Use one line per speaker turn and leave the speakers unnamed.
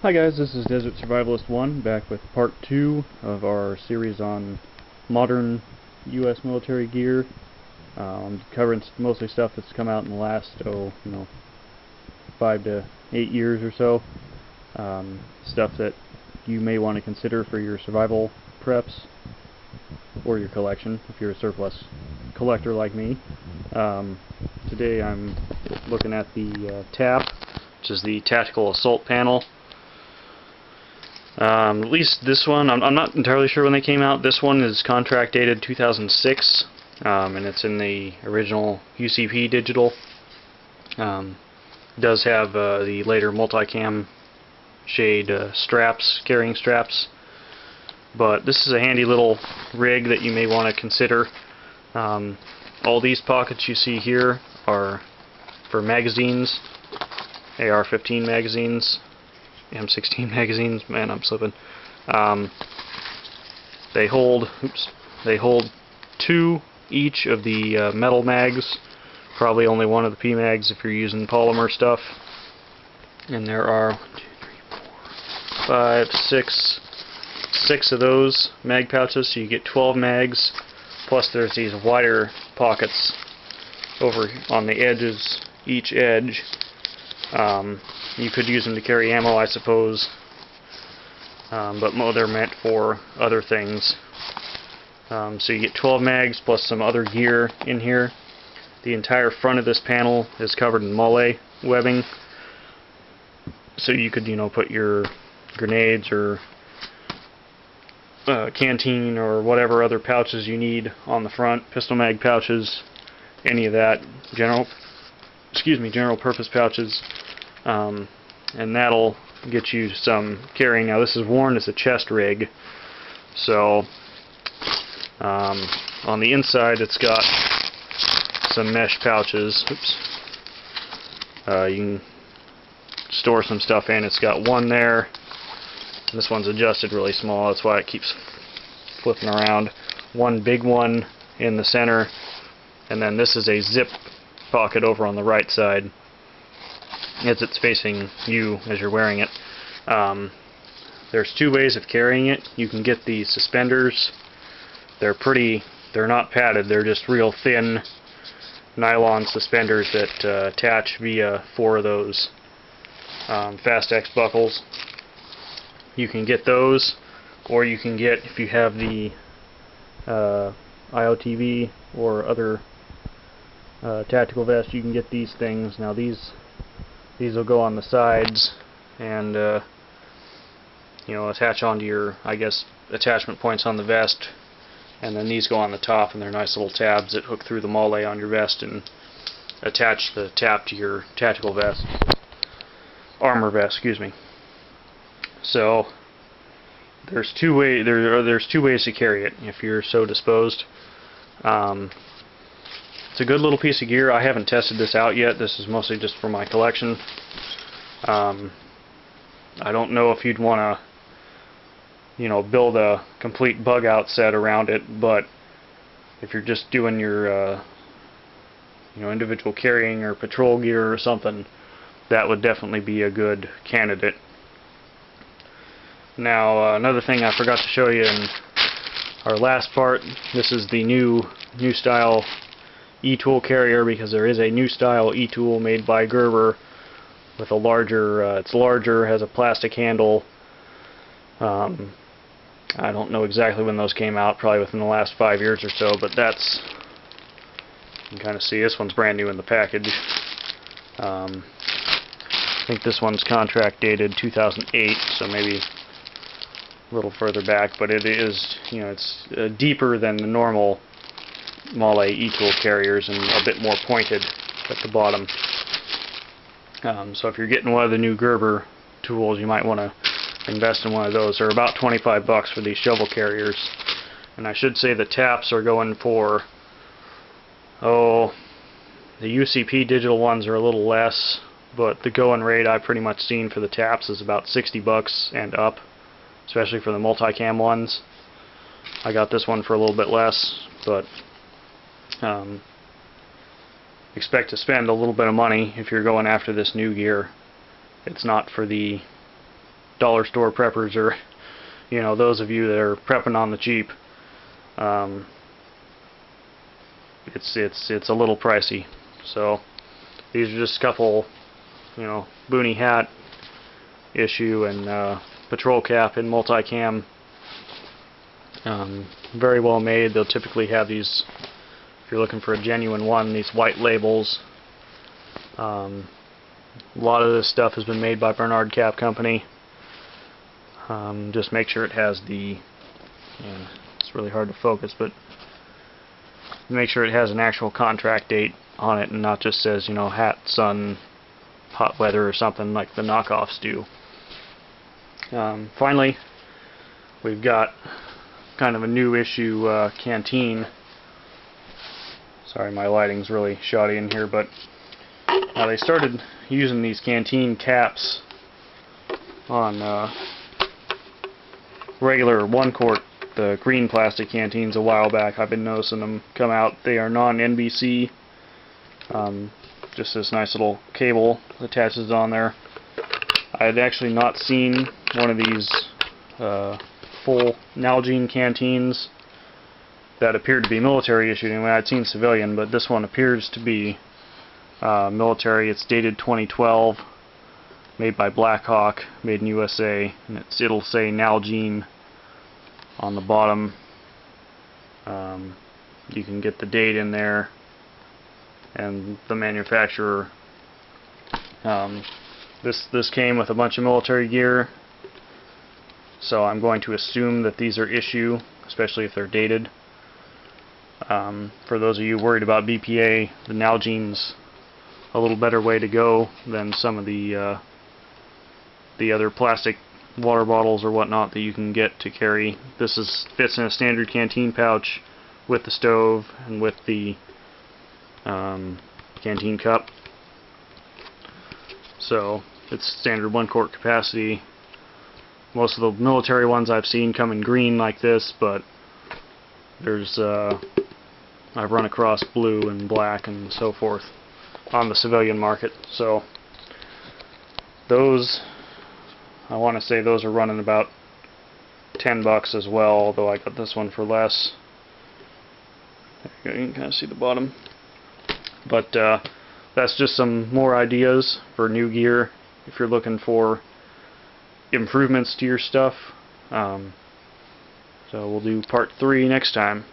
Hi guys, this is Desert Survivalist 1, back with part 2 of our series on modern U.S. military gear. I'm covering mostly stuff that's come out in the last, 5 to 8 years or so. Stuff that you may want to consider for your survival preps, or your collection, if you're a surplus collector like me. Today I'm looking at the TAP, which is the Tactical Assault Panel. At least this one, I'm not entirely sure when they came out. This one is contract dated 2006, and it's in the original UCP digital. It does have the later multicam shade straps, carrying straps, but this is a handy little rig that you may want to consider. All these pockets you see here are for magazines, AR-15 magazines, M16 magazines. Man, I'm slipping. They hold 2 each of the metal mags, probably only one of the PMags if you're using polymer stuff. And there are 5, 6 of those mag pouches, so you get 12 mags, plus there's these wider pockets over on the edges, each edge. You could use them to carry ammo, I suppose, but they're meant for other things. So you get 12 mags plus some other gear in here. The entire front of this panel is covered in MOLLE webbing, so you could, put your grenades or canteen or whatever other pouches you need on the front, pistol mag pouches, any of that, general purpose pouches. And that'll get you some carrying. Now this is worn as a chest rig, so on the inside it's got some mesh pouches. You can store some stuff in. It's got one there. This one's adjusted really small, that's why it keeps flipping around. One big one in the center, and then this is a zip pocket over on the right side as it's facing you as you're wearing it. There's 2 ways of carrying it. You can get the suspenders. They're not padded, they're just real thin nylon suspenders that attach via 4 of those Fast-X buckles. You can get those, or you can get, if you have the IOTV or other tactical vest, you can get these things. Now these will go on the sides and attach onto your, attachment points on the vest, and then these go on the top, and they're nice little tabs that hook through the MOLLE on your vest and attach the TAP to your tactical vest, armor vest, excuse me. So there's two ways to carry it if you're so disposed. It's a good little piece of gear. I haven't tested this out yet. This is mostly just for my collection. I don't know if you'd want to, build a complete bug out set around it, but if you're just doing your, individual carrying or patrol gear or something, that would definitely be a good candidate. Now, another thing I forgot to show you in our last part, this is the new style e-tool carrier, because there is a new style e-tool made by Gerber with a larger, it's larger, has a plastic handle. I don't know exactly when those came out, probably within the last 5 years or so, but that's, you can kind of see this one's brand new in the package. I think this one's contract dated 2008, so maybe a little further back, but it is, it's deeper than the normal MOLLE e-tool carriers and a bit more pointed at the bottom. So if you're getting one of the new Gerber tools, you might want to invest in one of those. They're about $25 for these shovel carriers. And I should say the TAPs are going for, the UCP digital ones are a little less, but the going rate I've pretty much seen for the TAPs is about $60 and up, especially for the multicam ones. I got this one for a little bit less, but expect to spend a little bit of money if you're going after this new gear. It's not for the dollar store preppers, or those of you that are prepping on the cheap, it's a little pricey. So these are just a couple, boonie hat issue and patrol cap in multicam. Very well made. They'll typically have these, if you're looking for a genuine one, these white labels. A lot of this stuff has been made by Bernard Cap Company. Just make sure it has the, it's really hard to focus, but make sure it has an actual contract date on it and not just says, hat, sun, hot weather or something like the knockoffs do. Finally, we've got kind of a new issue canteen. Sorry, my lighting's really shoddy in here, but they started using these canteen caps on regular 1-quart, the green plastic canteens a while back. I've been noticing them come out. They are non-NBC. Just this nice little cable attaches on there. I had actually not seen one of these full Nalgene canteens that appeared to be military issued. Anyway, I'd seen civilian, but this one appears to be military. It's dated 2012, made by Blackhawk, made in USA, and it'll say Nalgene on the bottom. You can get the date in there and the manufacturer. This came with a bunch of military gear, so I'm going to assume that these are issue, especially if they're dated. For those of you worried about BPA, the Nalgene's a little better way to go than some of the other plastic water bottles or whatnot that you can get to carry. This fits in a standard canteen pouch with the stove and with the canteen cup. So it's standard 1-quart capacity. Most of the military ones I've seen come in green like this, but there's I've run across blue and black and so forth on the civilian market. So those, I want to say those are running about $10 as well, although I got this one for less. There you can kind of see the bottom. But that's just some more ideas for new gear if you're looking for improvements to your stuff. So we'll do part 3 next time.